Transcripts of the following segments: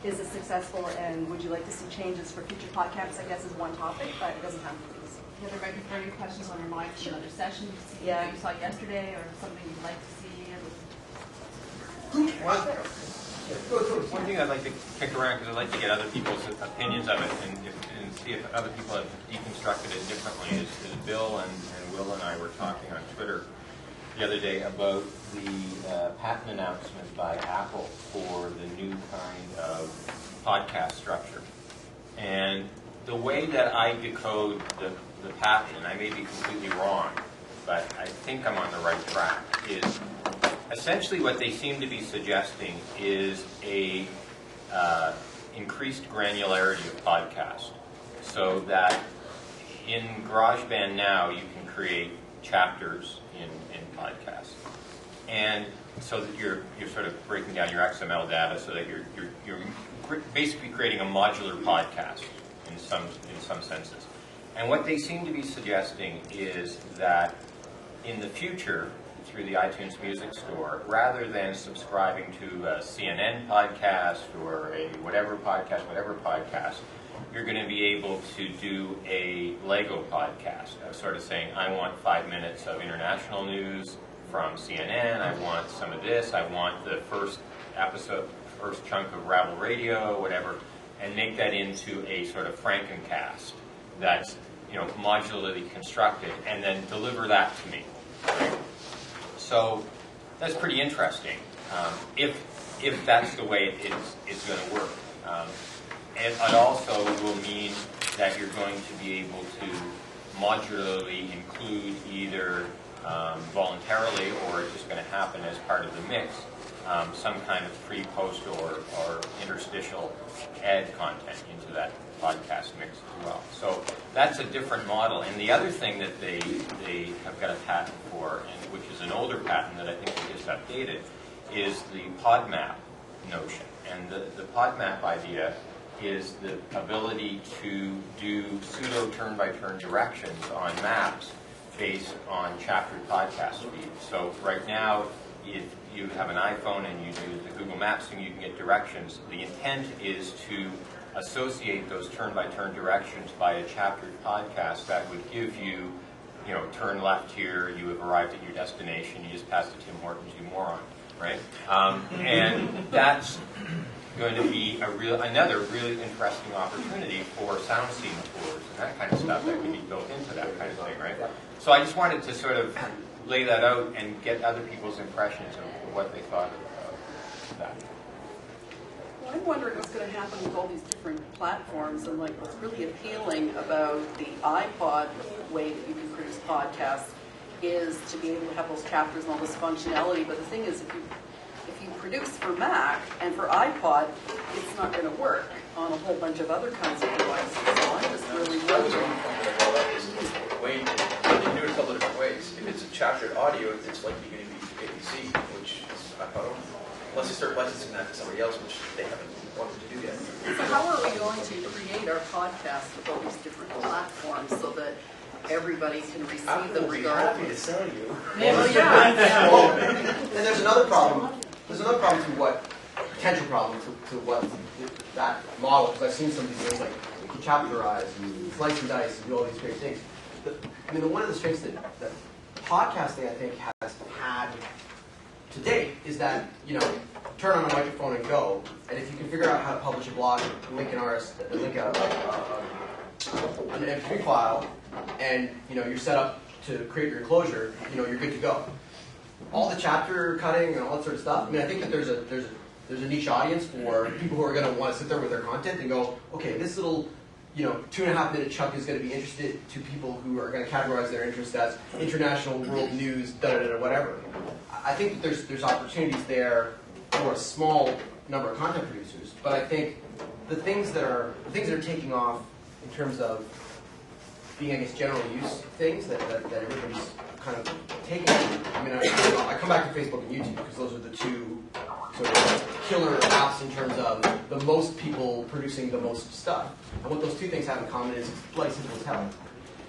Is it successful, and would you like to see changes for future podcasts? I guess is one topic, but it doesn't have to be. Yeah, there might be burning questions on your mind for another session. Yeah. You saw yesterday, or something you'd like to see. One thing I'd like to kick around, because I'd like to get other people's opinions of it and see if other people have deconstructed it differently, is Bill and Will and I were talking on Twitter the other day about the patent announcement by Apple for the new kind of podcast structure. And the way that I decode the patent, and I may be completely wrong, but I think I'm on the right track, is essentially what they seem to be suggesting is a increased granularity of podcast, so that in GarageBand now you can create chapters in podcasts, and so that you're sort of breaking down your XML data so that you're basically creating a modular podcast in some senses. And what they seem to be suggesting is that in the future, through the iTunes Music Store, rather than subscribing to a CNN podcast or a whatever podcast, you're going to be able to do a Lego podcast, sort of saying, I want 5 minutes of international news from CNN, I want some of this, I want the first chunk of Rabble Radio, whatever, and make that into a sort of Frankencast that's, modularly constructed, and then deliver that to me. Right? So that's pretty interesting, if that's the way it's going to work. And it also will mean that you're going to be able to modularly include either voluntarily, or it's just going to happen as part of the mix, some kind of pre, post, or interstitial ad content into that podcast mix as well. So that's a different model. And the other thing that they have got a patent for, and which is an older patent that I think they just updated, is the PodMap notion. And the PodMap idea is the ability to do pseudo turn-by-turn directions on maps based on chaptered podcast feeds. So right now, if you have an iPhone and you do the Google Maps thing, you can get directions. The intent is to associate those turn-by-turn directions by a chaptered podcast that would give you, turn left here, you have arrived at your destination, you just passed the Tim Hortons, you moron, right? And that's going to be another really interesting opportunity for sound scene tours and that kind of stuff that can be built into that kind of thing, right? So I just wanted to sort of lay that out and get other people's impressions of what they thought of that. Well, I'm wondering what's going to happen with all these different platforms, and what's really appealing about the iPod way that you can produce podcasts is to be able to have those chapters and all this functionality. But the thing is, if you produce for Mac and for iPod, it's not going to work on a whole bunch of other kinds of devices. So I'm just really wondering. You can do it a couple of different ways. If it's a chaptered audio, it's likely going to be ABC, which is, unless you start licensing that to somebody else, which they haven't wanted to do yet. So how are we going to create our podcasts with all these different platforms so that everybody can receive them regardless? Happy to sell you. And there's another problem. There's another problem potential problem to what that model, because I've seen some of these things like you can chapterize and slice and dice and do all these great things. One of the strengths that podcasting, I think, has had to date is that, turn on a microphone and go. And if you can figure out how to publish a blog, link an MP3 file, and you're set up to create your enclosure, you're good to go. All the chapter cutting and all that sort of stuff. I think that there's a niche audience for people who are going to want to sit there with their content and go, okay, this little 2.5 minute chunk is going to be interested to people who are going to categorize their interest as international world news, whatever. I think that there's opportunities there for a small number of content producers, but I think the things that are taking off in terms of being, I guess, general use things that everybody's kind of taking. I come back to Facebook and YouTube because those are the two sort of killer apps in terms of the most people producing the most stuff. And what those two things have in common is it's bloody simple as hell.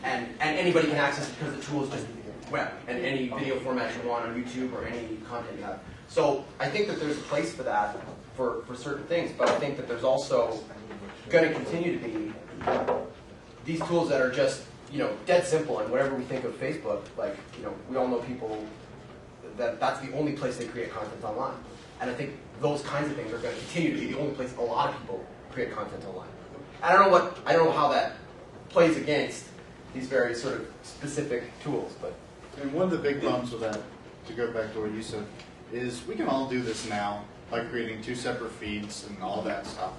And anybody can access it because the tool is just web and any video format you want on YouTube or any content you have. So I think that there's a place for that. for certain things, but I think that there's also going to continue to be these tools that are just, dead simple, and whenever we think of Facebook, like, we all know people that's the only place they create content online. And I think those kinds of things are going to continue to be the only place a lot of people create content online. I don't know how that plays against these very sort of specific tools, but. And one of the big problems with that, to go back to what you said, is we can all do this now by creating 2 separate feeds and all that stuff.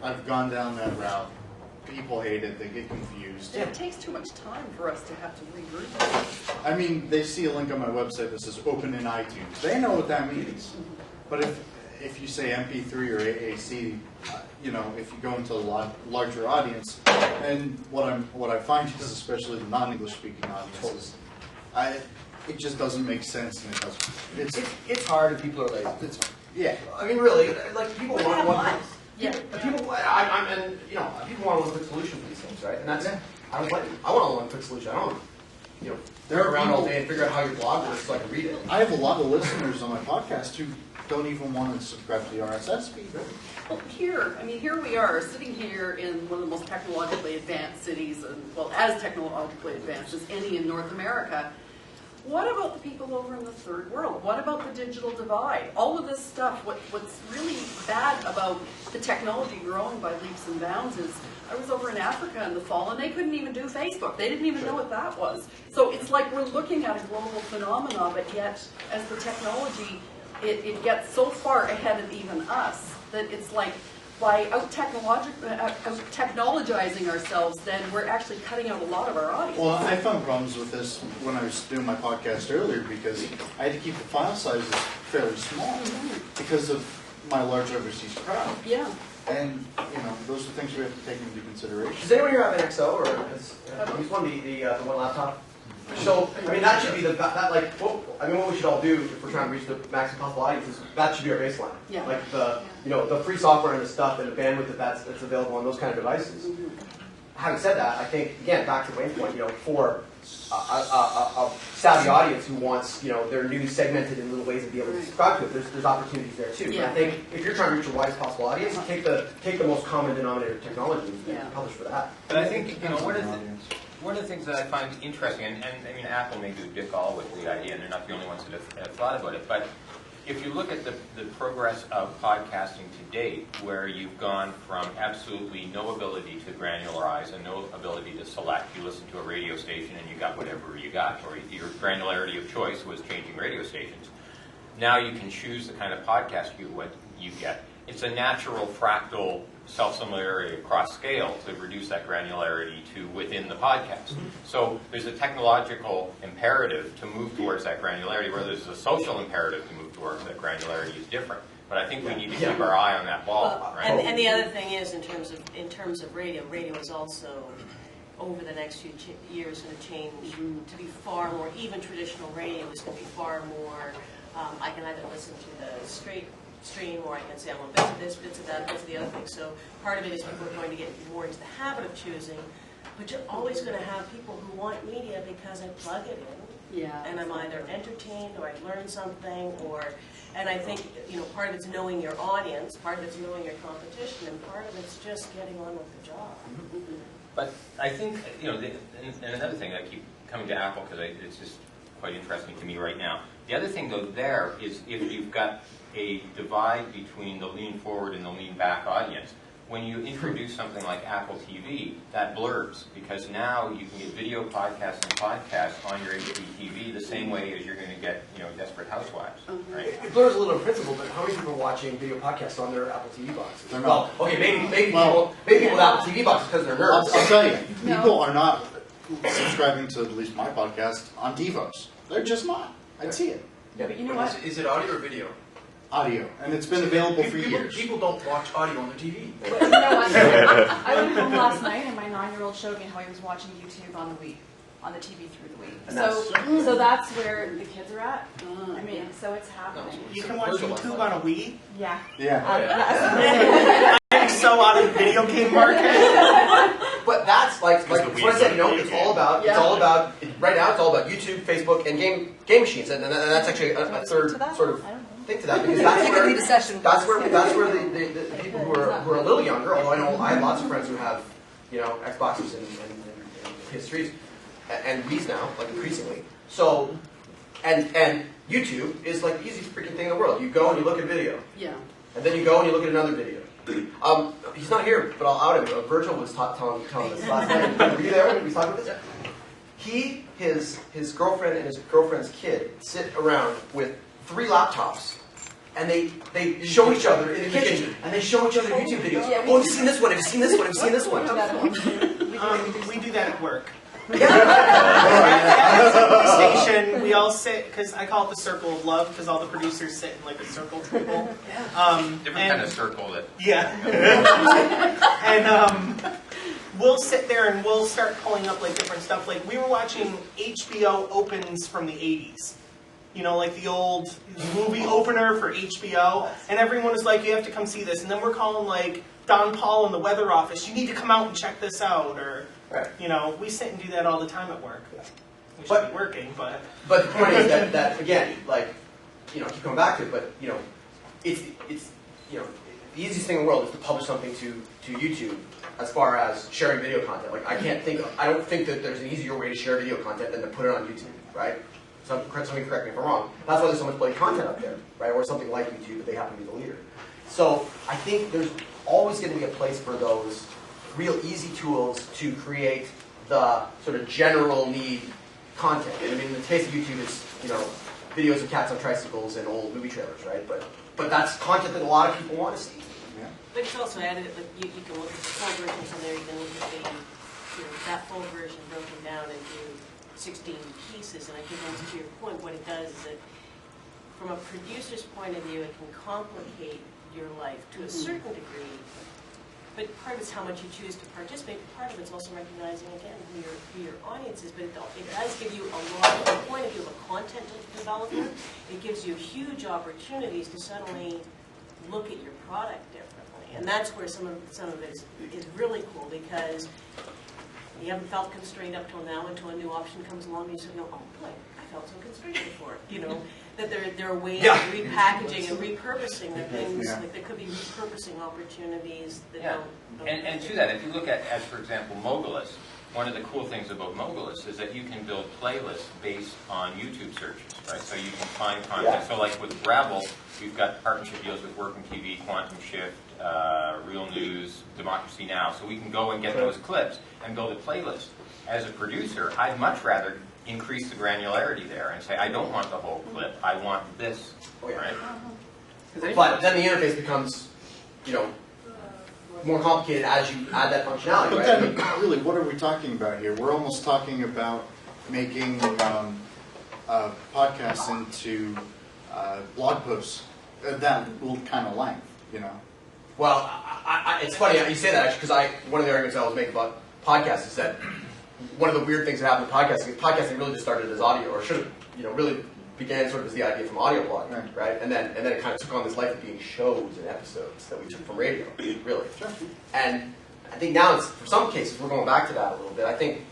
I've gone down that route. People hate it. They get confused. It takes too much time for us to have to regroup. I mean, they see a link on my website that says open in iTunes. They know what that means. But if you say MP3 or AAC, if you go into a larger audience, and what I find is, especially the non-English speaking audiences, it just doesn't make sense, and it doesn't. It's hard, and people are lazy. Yeah. I mean, really, like people want one. Yeah. People want a one-quick solution for these things, right? And that's I don't blame you. I want a one-quick solution. I don't, There are around all people- day and figure out how your blog works so I can read it. I have a lot of listeners on my podcast who don't even want to subscribe to the RSS feed. Well, here we are, sitting here in one of the most technologically advanced cities, and as technologically advanced as any in North America. What about the people over in the third world? What about the digital divide? All of this stuff, what's really bad about the technology growing by leaps and bounds is, I was over in Africa in the fall, and they couldn't even do Facebook. They didn't even know what that was. So it's like we're looking at a global phenomenon, but yet, as the technology, it gets so far ahead of even us, that it's like, by out-technologizing ourselves, then we're actually cutting out a lot of our audience. Well, I found problems with this when I was doing my podcast earlier because I had to keep the file sizes fairly small because of my large overseas crowd. Yeah. And, those are things we have to take into consideration. Does anyone here have an XO or has used one, the one laptop? So, I mean, that should be what we should all do if we're trying to reach the maximum possible audience is that should be our baseline. Yeah. Like the free software and the stuff and the bandwidth that's available on those kind of devices. Having said that, I think, again, back to Wayne's point, for a savvy audience who wants, their news segmented in little ways and be able to subscribe to it, there's opportunities there too. Yeah. But I think if you're trying to reach the widest possible audience, take the most common denominator of technology and publish for that. But I think, one of the things that I find interesting, and I mean, Apple may do dick all with the idea, and they're not the only ones that have thought about it, but if you look at the progress of podcasting to date, where you've gone from absolutely no ability to granularize and no ability to select, you listen to a radio station and you got whatever you got, or your granularity of choice was changing radio stations. Now you can choose the kind of podcast you get. It's a natural fractal self-similarity across scale to reduce that granularity to within the podcast. So there's a technological imperative to move towards that granularity, where there's a social imperative to move towards that granularity is different. But I think we need to keep our eye on that ball, right? And the other thing is, in terms of radio is also over the next few years going to change to be far more. Even traditional radio is going to be far more. I can either listen to the straight stream, or I can say I want bits of this, bits of that, bits of the other thing. So part of it is people are going to get more into the habit of choosing, but you're always going to have people who want media because I plug it in, and I'm either entertained or I learn something, and I think part of it's knowing your audience, part of it's knowing your competition, and part of it's just getting on with the job. But I think, and another thing, I keep coming to Apple because it's just quite interesting to me right now. The other thing, though, there is if you've got a divide between the lean forward and the lean back audience, when you introduce something like Apple TV, that blurs, because now you can get video podcasts and podcasts on your HD TV the same way as you're going to get, Desperate Housewives, right? It blurs a little in principle, but how many people are watching video podcasts on their Apple TV boxes? They're not. Well, okay, maybe people with Apple TV boxes because they're nerds. I'll tell you, people are not subscribing to at least my podcast on Devos. They're just not. I'd see it. Yeah, but you know what? Is it audio or video? Audio, and it's been available for years. People don't watch audio on their TV. But you know what? I went home last night and my 9-year-old showed me how he was watching YouTube on the TV through the week. So that's where the kids are at. I mean, so it's happening. You can watch YouTube on a Wii? Yeah. Yeah. I'm so out of the video game market. But that's like what I said. It's all about. Right now, it's all about YouTube, Facebook, and game machines, and that's actually a third sort of think to that because that's We could where lead a session. that's where the people who are a little younger. Although I know I have lots of friends who have Xboxes and PS3s and Wii's now, like increasingly. So and YouTube is like the easiest freaking thing in the world. You go and you look at a video. Yeah. And then you go and you look at another video. He's not here, but I'll out him. Virgil was telling this last night. Were you there when he was talking about this? He, his girlfriend, and his girlfriend's kid sit around with 3 laptops, and they show each other in the kitchen, and they show each other YouTube videos. Oh, have you seen this one? Have you seen this one? Have you seen this one? We do that at work. Yeah. Station, we all sit, because I call it the circle of love, because all the producers sit in like a circle table. Different kind of circle that. Yeah. And we'll sit there and we'll start pulling up like different stuff. Like we were watching HBO opens from the 80s. You know, like the old movie opener for HBO. And everyone was like, you have to come see this. And then we're calling like Don Paul in the weather office, you need to come out and check this out. Or, you know, we sit and do that all the time at work. We should be working, but... But the point is that again, like, you know, keep coming back to it, but, you know, it's you know, the easiest thing in the world is to publish something to YouTube as far as sharing video content. Like, I don't think that there's an easier way to share video content than to put it on YouTube, right? Somebody correct me if I'm wrong. That's why there's so much bloody content up there, right? Or something like YouTube, but they happen to be the leader. So I think there's always going to be a place for those real easy tools to create the sort of general need content. I mean, in the case of YouTube, it's, you know, videos of cats on tricycles and old movie trailers, right? But that's content that a lot of people want to see. Yeah. But it's also added, like, you can look at the full versions on there, you can look at the, that full version broken down into 16 pieces, and I think almost to your point, what it does is that from a producer's point of view, it can complicate your life to a certain degree, but part of it's how much you choose to participate, part of it's also recognizing, again, who your audience is, but it does give you a lot, from the point of view of a content developer, it gives you huge opportunities to suddenly look at your product differently, and that's where some of it is really cool, because you haven't felt constrained up till now until a new option comes along and you say, oh boy, I felt so constrained before. You know, that there are ways of repackaging and repurposing the things, like there could be repurposing opportunities that don't And to that, if you look at, as for example, Mogulus, one of the cool things about Mogulus is that you can build playlists based on YouTube searches, right? So you can find content. Yeah. So like with Rabble, we've got partnership deals with Working TV, Quantum Shift, Real News, Democracy Now! So we can go and get those clips and build a playlist. As a producer, I'd much rather increase the granularity there and say, I don't want the whole clip, I want this, right? But then the interface becomes, you know, more complicated as you add that functionality, But right? then, really, what are we talking about here? We're almost talking about making podcasts into blog posts that kind of length, you know? Well, it's funny you say that, actually, because one of the arguments I always make about podcasts is that one of the weird things that happened with podcasting is podcasting really just started as audio, or should have, you know, really began sort of as the idea from audio blogging, right? And then it kind of took on this life of being shows and episodes that we took from radio, really. And I think now, for some cases, we're going back to that a little bit. I think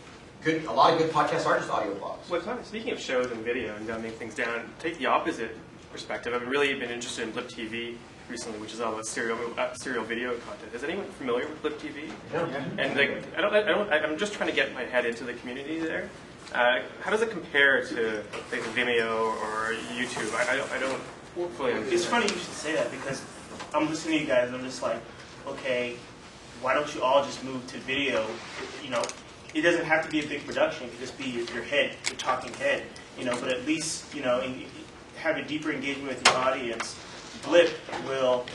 a lot of good podcasts are just audio blogs. Well, speaking of shows and video and dumbing things down, take the opposite perspective. I've really been interested in Blip TV recently, which is all about serial video content. Is anyone familiar with Blip TV? Yeah. And like, I'm just trying to get my head into the community there. How does it compare to like Vimeo or YouTube? I don't fully understand. It's funny you should say that, because I'm listening to you guys and I'm just like, okay, why don't you all just move to video? You know, it doesn't have to be a big production. It could just be your head, your talking head. You know, but at least, you know, have a deeper engagement with your audience. Blip will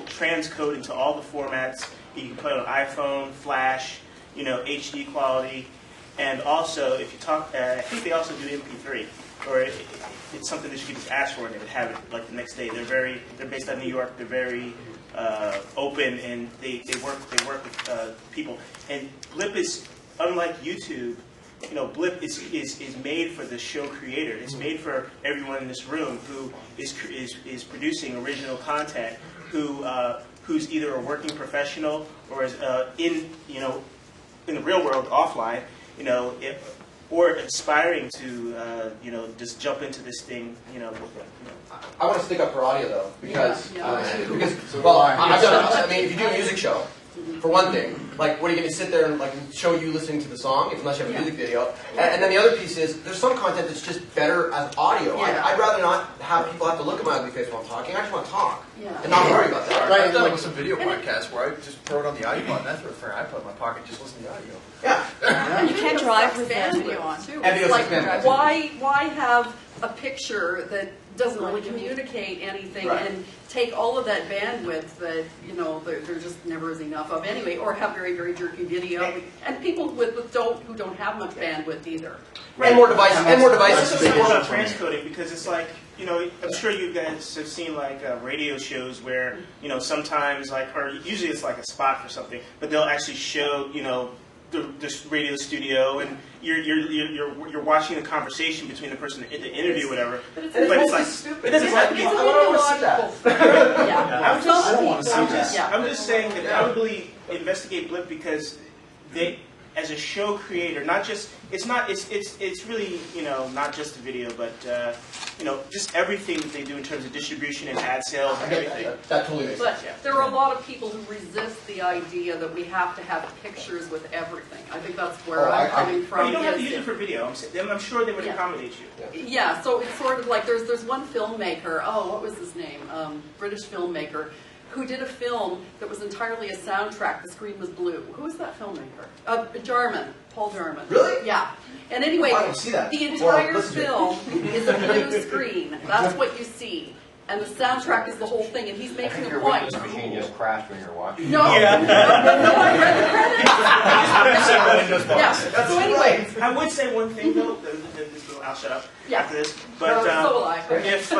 transcode into all the formats. You can play it on iPhone, Flash, you know, HD quality. And also, if you talk, I think they also do MP3, or it's something that you can just ask for and they would have it like the next day. They're based out of New York. They're very open, and they work with people. And Blip is, unlike YouTube, you know, Blip is made for the show creator. It's made for everyone in this room who is producing original content, who's either a working professional or is in the real world offline. You know, or aspiring to, just jump into this thing, I want to stick up for audio though, because So well, why? I've done. I mean, if you do a music show, for one thing, like, what are you going to sit there and like show you listening to the song, unless you have a music video? And then the other piece is, there's some content that's just better as audio. Yeah. I'd rather not have people have to look at my ugly face while I'm talking. I just want to talk Yeah. and not worry about that. I've done it with some video podcasts where I just throw it on the iPod and I throw it for an iPod in my pocket, just listen to the audio. Yeah. You can't drive with that video on. Too. And It's video's like, expanded. why have a picture that doesn't really communicate anything Right. and take all of that bandwidth that, there just never is enough of anyway, or have very, very jerky video, and people who don't have much bandwidth either. And more devices. And more Let's devices. just talk about transcoding, because it's like, I'm sure you guys have seen like radio shows where, sometimes or usually it's like a spot for something, but they'll actually show, the radio studio, and you're watching the conversation between the person in the interview, or whatever. But it's like stupid. it doesn't have to be. It's I don't want to see that. Yeah. I don't wanna see that. I'm just saying that I would really investigate Blip, because they, as a show creator, not just it's really not just the video, but just everything that they do in terms of distribution and ad sales and everything. That totally makes sense. But there are a lot of people who resist the idea that we have to have pictures with everything. I think that's where I'm coming from. Well, you don't have to is- use it for video. I'm sure they would Yeah. accommodate you. Yeah, so it's sort of like there's one filmmaker, what was his name? British filmmaker, who did a film that was entirely a soundtrack. The screen was blue. Who was that filmmaker? Jarman, Paul Jarman. Really? Yeah. And anyway, I don't see that. the Or entire listen to it. film is a blue screen. That's what you see. And the soundtrack is the whole thing, and he's making a point. machine just crashed when you're watching. No, no, I read the credits. Yeah. So anyway, I would say one thing though. I'll shut up Yeah. after this. But so will I. if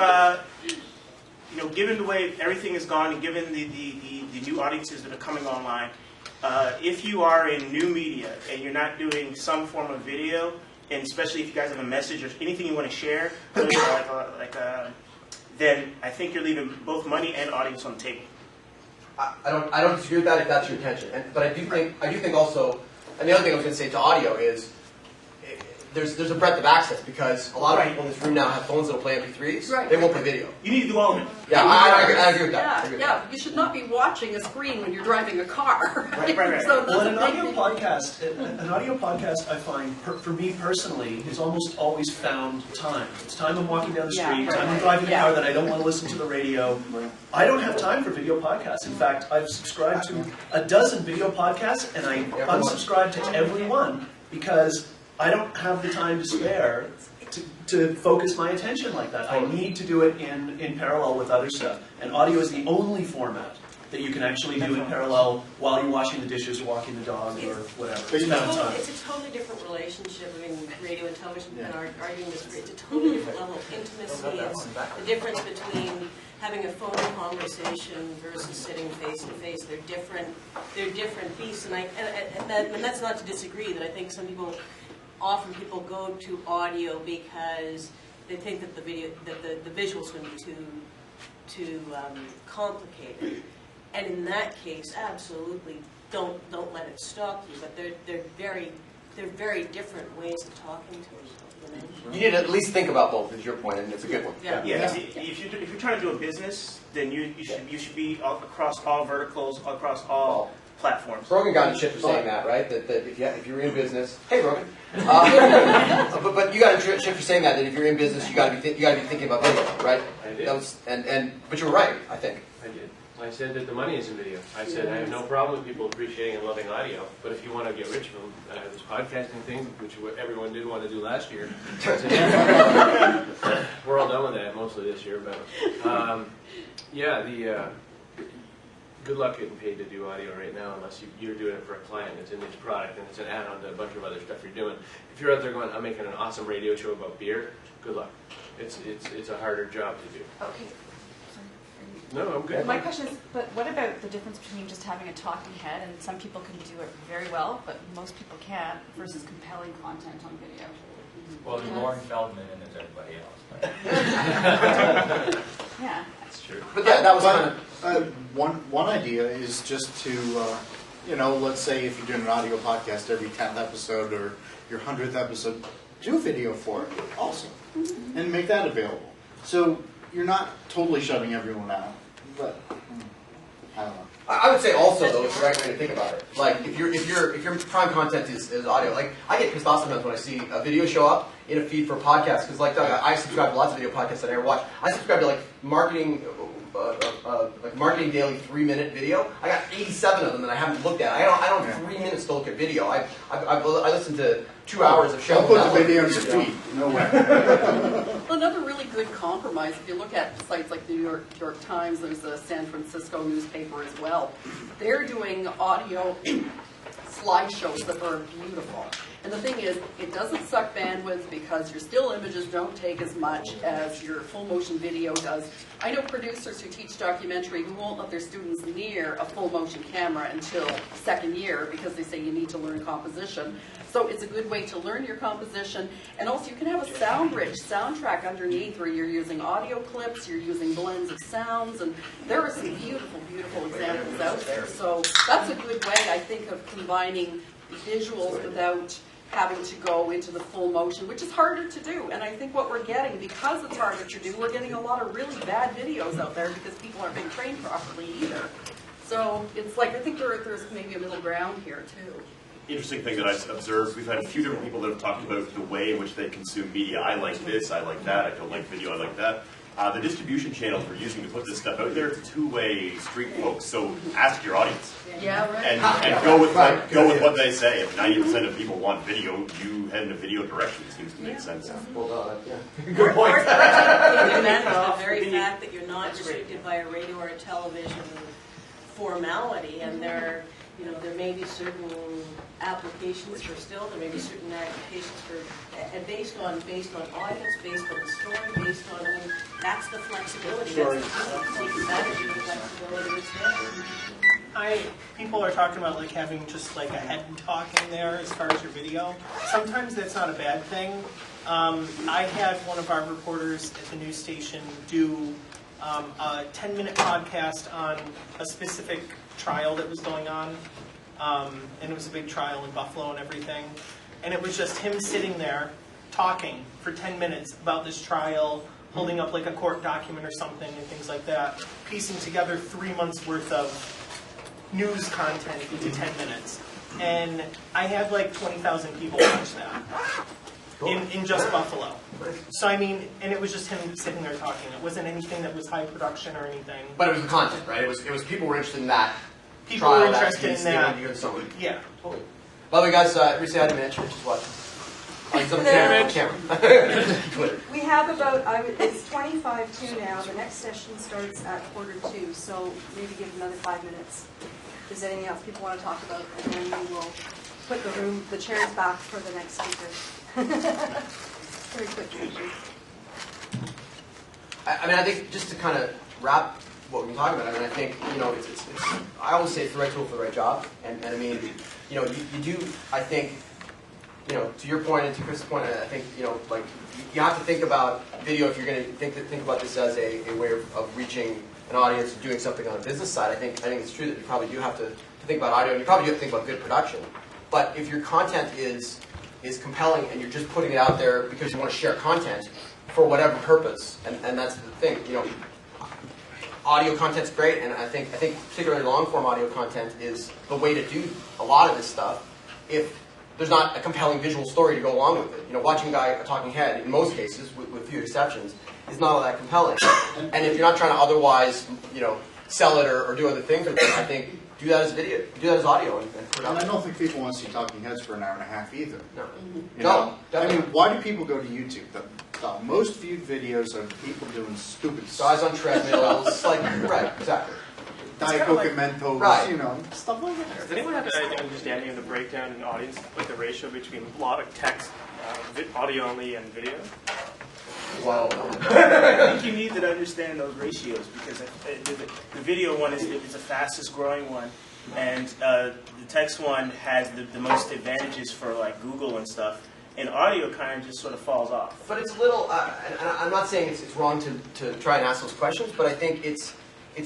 given the way everything is gone, and given the new audiences that are coming online, if you are in new media and you're not doing some form of video, and especially if you guys have a message or anything you want to share, then I think you're leaving both money and audience on the table. I don't disagree with that if that's your intention. But I do think also, and the other thing I was going to say to audio is, there's a breadth of access, because a lot of people in this room now have phones that'll play MP3s. Right. They won't play video. You need to do all of it. Yeah, I agree with that. I agree with Yeah, you should not be watching a screen when you're driving a car. Right. So Well, in that's an a big audio podcast, I find, for me personally, is almost always found time. It's time I'm walking down the Yeah, street, right. time I'm driving a Yeah. car that I don't want to listen to the radio. I don't have time for video podcasts. In fact, I've subscribed to a dozen video podcasts, and I unsubscribed to every one, because I don't have the time to spare to focus my attention like that. I need to do it in parallel with other stuff. And audio is the only format that you can actually do in parallel while you're washing the dishes or walking the dog or whatever. But you know, It's a totally different relationship. I mean, radio and television and arguing this. It's a totally different level of intimacy. It's the difference between having a phone conversation versus sitting face to face. They're different beasts, and that's not to disagree. That I think some people. Often people go to audio because they think that the visual's going to be too complicated, and in that case, absolutely don't let it stop you. But they're very different ways of talking to each other. You need to at least think about both, is your point, and it's a good one. Yeah. If you're trying to do a business, then you should be across all verticals, across all platforms. Rogan got in shit for saying that, right? That if you're in business, hey Rogan, but you got in shit for saying that if you're in business, you got to be thinking about video, right? I did. But you're right, I think. I did. I said that the money is in video. I said I have no problem with people appreciating and loving audio, but if you want to get rich from this podcasting thing, which everyone did want to do last year, we're all done with that mostly this year. But good luck getting paid to do audio right now, unless you're doing it for a client. It's in this product and it's an add-on to a bunch of other stuff you're doing. If you're out there going, I'm making an awesome radio show about beer, good luck. It's a harder job to do. Okay. No, I'm good. My question is, but what about the difference between just having a talking head, and some people can do it very well, but most people can't, versus compelling content on video? Well, there's Lauren Feldman and there's everybody else. Yeah. That's true. But that was kind of one idea is just to, let's say if you're doing an audio podcast every 10th episode or your 100th episode, do video for it also, and make that available. So you're not totally shutting everyone out, but I don't know. I would say also though, it's the right way to think about it. Like if your prime content is audio, like I get pissed off sometimes when I see a video show up in a feed for a podcast, because like I subscribe to lots of video podcasts that I never watch. I subscribe to like marketing daily 3-minute video. I got 87 of them that I haven't looked at. I don't have 3 minutes to look at video. I listen to 2 hours of show. I'll put the video in your feed. No way. Well, another really good compromise, if you look at sites like the New York Times, there's a San Francisco newspaper as well. They're doing audio slideshows that are beautiful. And the thing is, it doesn't suck bandwidth because your still images don't take as much as your full motion video does. I know producers who teach documentary who won't let their students near a full motion camera until second year because they say you need to learn composition. So it's a good way to learn your composition, and also you can have a sound-rich soundtrack underneath where you're using audio clips, you're using blends of sounds, and there are some beautiful, beautiful examples out there. So that's a good way, I think, of combining visuals without having to go into the full motion, which is harder to do. And I think what we're getting, because it's harder to do, we're getting a lot of really bad videos out there because people aren't being trained properly either. So it's like, I think there's maybe a middle ground here too. Interesting thing that I've observed, we've had a few different people that have talked about the way in which they consume media. I like this, I like that, I don't like video, I like that. The distribution channels we're using to put this stuff out there, it's a two-way street, folks. So ask your audience. Yeah, right. And go with what they say. If 90% of people want video, you head in a video direction. It seems to make sense. Well, good point. The very fact that you're not restricted by a radio or a television formality, and there may be certain applications for still, there may be certain applications for, and based on audience, based on the story, based on, that's the flexibility. That's the take advantage of the flexibility that's there. People are talking about like having just like a head talking there as far as your video. Sometimes that's not a bad thing. I had one of our reporters at the news station do a 10-minute podcast on a specific trial that was going on. And it was a big trial in Buffalo and everything. And it was just him sitting there talking for 10 minutes about this trial, holding up like a court document or something and things like that, piecing together 3 months worth of news content into 10 minutes. And I had like 20,000 people watch that in just Buffalo. So I mean, and it was just him sitting there talking. It wasn't anything that was high production or anything. But it was the content, right? It was people were interested in that. People were interested in that. Yeah, totally. By the way, guys, say hi to Mitch. Mitch is watching. He's on the camera. We have about, it's 25 to now. The next session starts at 1:45, so maybe give another 5 minutes. If there's anything else people want to talk about, and then we will put the chairs back for the next speaker. Very quick changes. I mean, I think just to kind of wrap what we've been talking about, I mean, I think, it's I always say it's the right tool for the right job. And I mean, you do, I think, to your point and to Chris's point, I think, like, you have to think about video if you're going to think about this as a way of reaching an audience and doing something on the business side. I think it's true that you probably do have to think about audio, and you probably do have to think about good production. But if your content is compelling and you're just putting it out there because you want to share content for whatever purpose, and that's the thing, audio content's great, and I think particularly long-form audio content is the way to do a lot of this stuff if there's not a compelling visual story to go along with it. Watching a talking head, in most cases, with few exceptions, is not all that compelling. And if you're not trying to otherwise, sell it or do other things with it, I think do that as video, do that as audio, and put it out. And I don't think people want to see talking heads for an hour and a half either. No. I mean, why do people go to YouTube? The most viewed videos are people doing stupid stuff. Guys on treadmills, right, exactly. Diet Coke and Mentos, right. Stuff like that. Does anyone have an understanding of the breakdown in audience, like the ratio between a lot of text, audio only, and video? Wow. I think you need to understand those ratios because the video one is the fastest growing one, and the text one has the most advantages for like Google and stuff. And audio kind of just sort of falls off. But it's a little, and I'm not saying it's wrong to try and ask those questions, but I think it's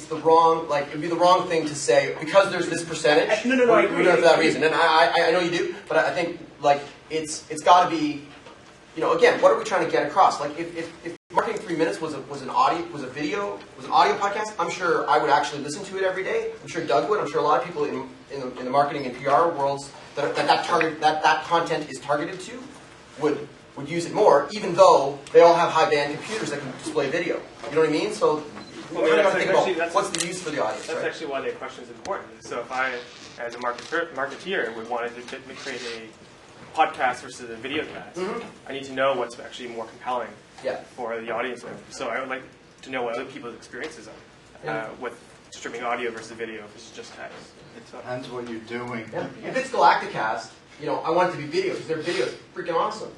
the wrong, like, it'd be the wrong thing to say, because there's this percentage, No, I agree. We're doing it for that reason. And I know you do, but I think, like, it's got to be, again, what are we trying to get across? Like if Marketing 3 Minutes was an audio podcast, I'm sure I would actually listen to it every day. I'm sure Doug would. I'm sure a lot of people in the marketing and PR worlds that content is targeted to would use it more, even though they all have high band computers that can display video. You know what I mean? So we're going to think about what's the use for the audience. That's actually why the question is important. So if I, as a marketeer, would want to create a podcast versus a video cast, I need to know what's actually more compelling for the audience. So I would like to know what other people's experiences are with streaming audio versus video versus just text. Depends what you're doing. Yeah. If it's Galacticast, I want it to be video because their video is freaking awesome.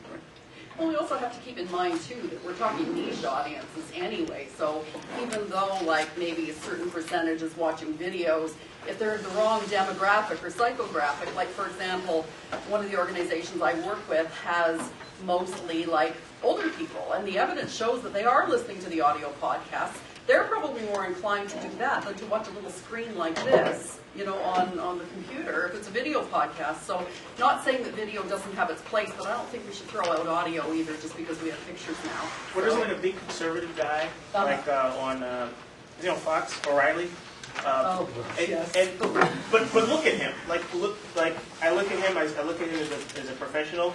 Well, we also have to keep in mind, too, that we're talking niche audiences anyway. So even though, like, maybe a certain percentage is watching videos, if they're the wrong demographic or psychographic, like, for example, one of the organizations I work with has mostly, like, older people. And the evidence shows that they are listening to the audio podcasts. They're probably more inclined to do that than to watch a little screen like this, on the computer, if it's a video podcast. So not saying that video doesn't have its place, but I don't think we should throw out audio either just because we have pictures now. Well, there's like a big conservative guy, like on Fox, O'Reilly. But look at him. I look at him as a professional.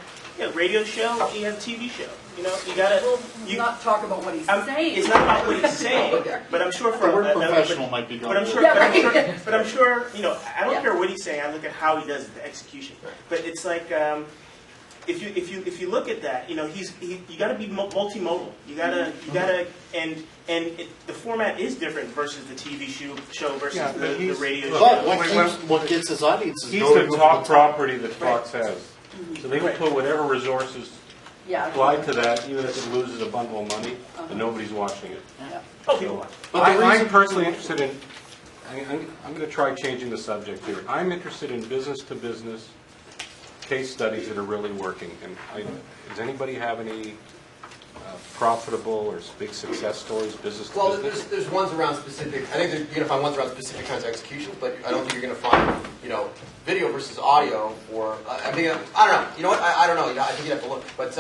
Radio show. He has a TV show. You gotta. Not talk about what he's saying. It's not about what he's saying. But I'm sure for the word professional might be gone. But I'm sure. I don't care what he's saying. I look at how he does it, the execution. But it's like. If you look at that, you got to be multimodal. You gotta, and the format is different versus the TV show versus the radio show. But what gets his audience is he's the top property that Fox has, so they can put whatever resources apply to that, even if it loses a bundle of money, and nobody's watching it. So, I'm personally interested in. I'm going to try changing the subject here. I'm interested in business-to-business case studies that are really working. And does anybody have any profitable or big success stories, business to Well, business? there's ones around specific. I think you're going to find ones around specific kinds of executions, but I don't think you're going to find video versus audio. Or I don't know. You know what? I don't know. I think you have to look. But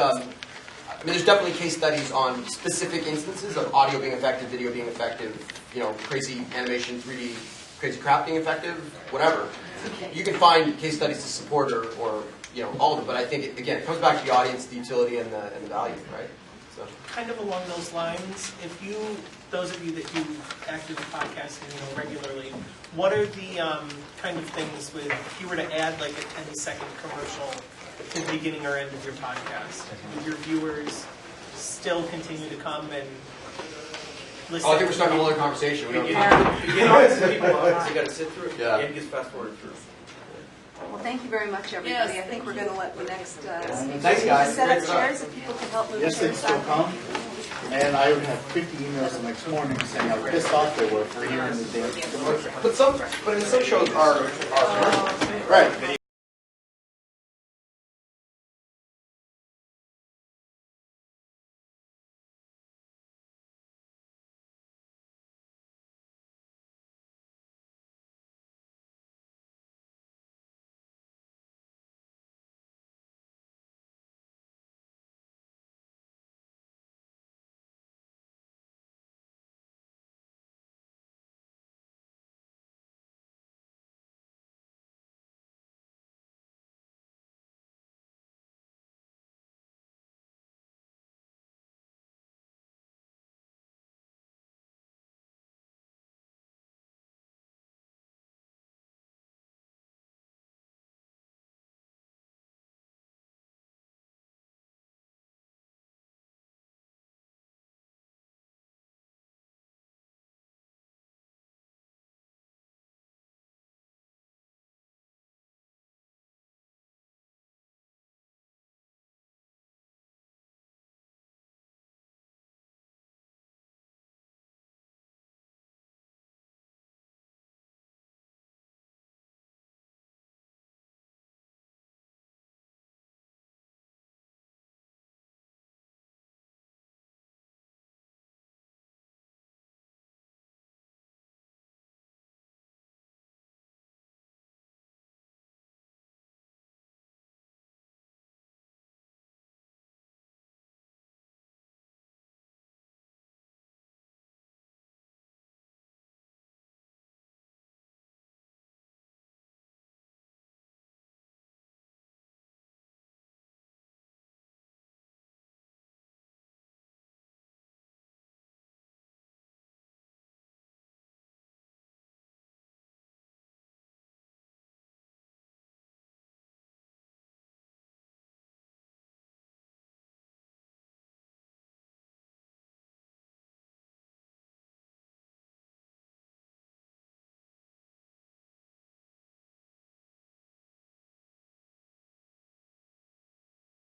there's definitely case studies on specific instances of audio being effective, video being effective. Crazy animation, 3D, crazy crap being effective, whatever. You can find case studies to support or all of them, but I think it comes back to the audience, the utility, and the value, right? So kind of along those lines, those of you that do active podcasting regularly, what are the kind of things if you were to add like a 10-second commercial to the beginning or end of your podcast, would your viewers still continue to come and listen? I think we're starting another conversation. We don't you got to sit through it. Yeah. And just fast forward through. Well, thank you very much, everybody. I think we're going to let the next Thanks, guys. set up chairs if people can help move Yes, they still come. And I would have 50 emails the next morning saying how pissed off they were for hearing the damn commercial. But in some shows are commercials. Right.